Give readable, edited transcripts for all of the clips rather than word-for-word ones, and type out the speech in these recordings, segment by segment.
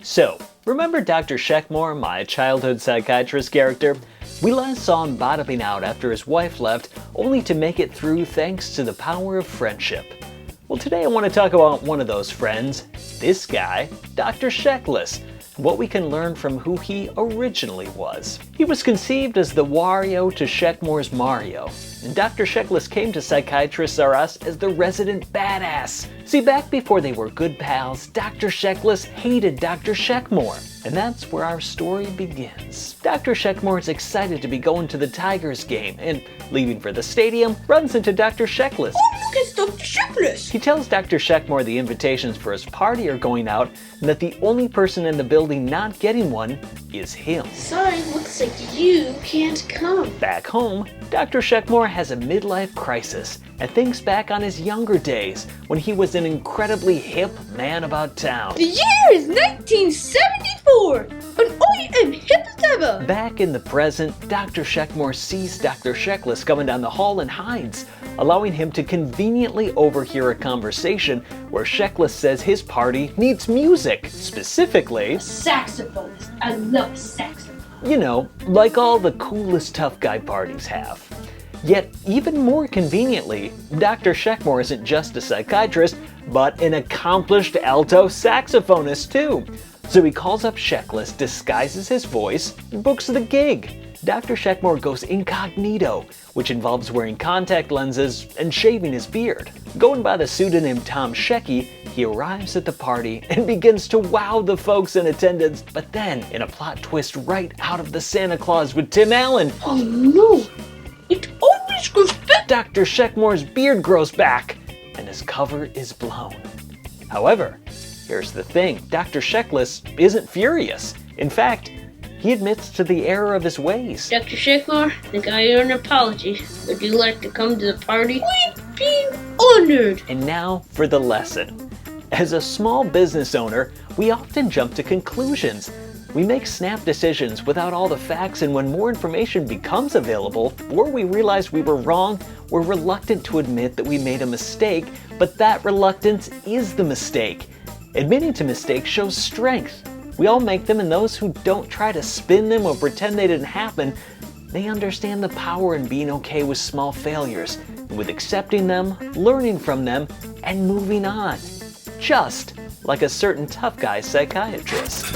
So, remember Dr. Sheckmore, my childhood psychiatrist character? We last saw him bottoming out after his wife left, only to make it through thanks to the power of friendship. Well, today I want to talk about one of those friends, this guy, Dr. Sheckless, and what we can learn from who he originally was. He was conceived as the Wario to Sheckmore's Mario, and Dr. Sheckless came to Psychiatrists R Us as the resident badass. See, back before they were good pals, Dr. Sheckless hated Dr. Sheckmore. And that's where our story begins. Dr. Sheckmore is excited to be going to the Tigers game and, leaving for the stadium, runs into Dr. Sheckless. Oh, look, it's Dr. Sheckless! He tells Dr. Sheckmore the invitations for his party are going out and that the only person in the building not getting one is him. Sorry, looks like you can't come. Back home, Dr. Sheckmore has a midlife crisis and thinks back on his younger days when he was an incredibly hip man about town. The year is 1974, and I am hip as ever. Back in the present, Dr. Sheckmore sees Dr. Sheckless coming down the hall and hides, allowing him to conveniently overhear a conversation where Sheckless says his party needs music, specifically Saxophonist. I love saxophone. you know, like all the coolest tough guy parties have. Yet, even more conveniently, Dr. Sheckmore isn't just a psychiatrist, but an accomplished alto saxophonist too. So he calls up Sheckless, disguises his voice, and books the gig. Dr. Sheckmore goes incognito, which involves wearing contact lenses and shaving his beard. Going by the pseudonym Tom Shecky, he arrives at the party and begins to wow the folks in attendance, but then, in a plot twist right out of the Santa Claus with Tim Allen, Oh no, it always goes back. Dr. Sheckmore's beard grows back, and his cover is blown. However, here's the thing, Dr. Sheckless isn't furious. In fact, he admits to the error of his ways. Dr. Sheckmore, I think I owe an apology. Would you like to come to the party? We'd be honored. And now for the lesson. As a small business owner, we often jump to conclusions. We make snap decisions without all the facts, and when more information becomes available, or we realize we were wrong, we're reluctant to admit that we made a mistake, but that reluctance is the mistake. Admitting to mistakes shows strength. We all make them, and those who don't try to spin them or pretend they didn't happen, they understand the power in being okay with small failures, and with accepting them, learning from them, and moving on. Just like a certain tough guy psychiatrist.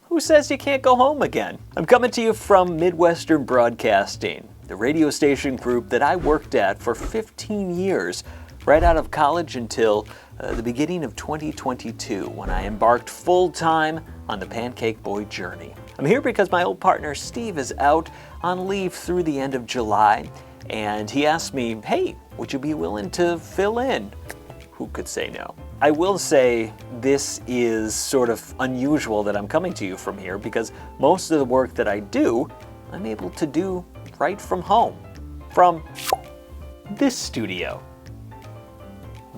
Who says you can't go home again? I'm coming to you from Midwestern Broadcasting, the radio station group that I worked at for 15 years, right out of college until the beginning of 2022, when I embarked full-time on the Pancake Boy journey. I'm here because my old partner Steve is out on leave through the end of July, and he asked me, hey, would you be willing to fill in? Who could say no? I will say this is sort of unusual that I'm coming to you from here, because most of the work that I do, I'm able to do right from home, from this studio.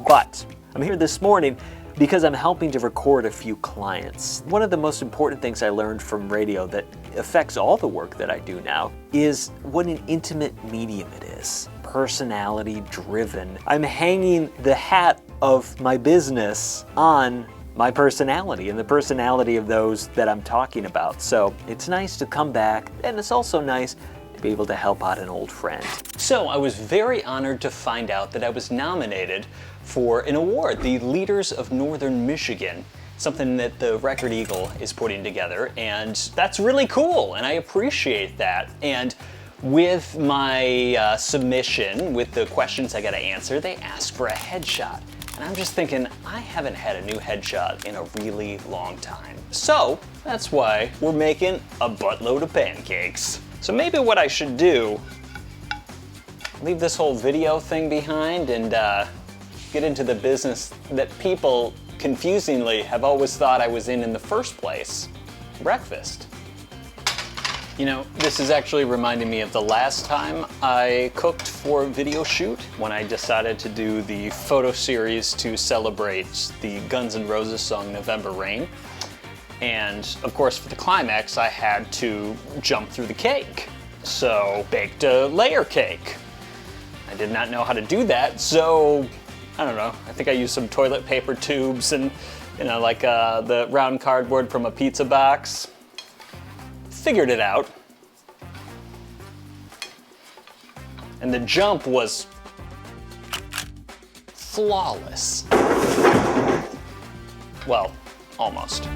But I'm here this morning because I'm helping to record a few clients. One of the most important things I learned from radio that affects all the work that I do now is what an intimate medium it is. Personality driven. I'm hanging the hat of my business on my personality and the personality of those that I'm talking about. So it's nice to come back, and it's also nice to be able to help out an old friend. So I was very honored to find out that I was nominated for an award, the Leaders of Northern Michigan, something that the Record Eagle is putting together, and that's really cool, and I appreciate that. And with my submission, with the questions I gotta answer, they ask for a headshot. And I'm just thinking, I haven't had a new headshot in a really long time. So that's why we're making a buttload of pancakes. So maybe what I should do, leave this whole video thing behind and get into the business that people confusingly have always thought I was in the first place, breakfast. You know, this is actually reminding me of the last time I cooked for a video shoot, when I decided to do the photo series to celebrate the Guns N' Roses song November Rain. And of course, for the climax, I had to jump through the cake. So, baked a layer cake. I did not know how to do that, so I don't know. I think I used some toilet paper tubes and, you know, like the round cardboard from a pizza box. Figured it out. And the jump was flawless. Well, almost.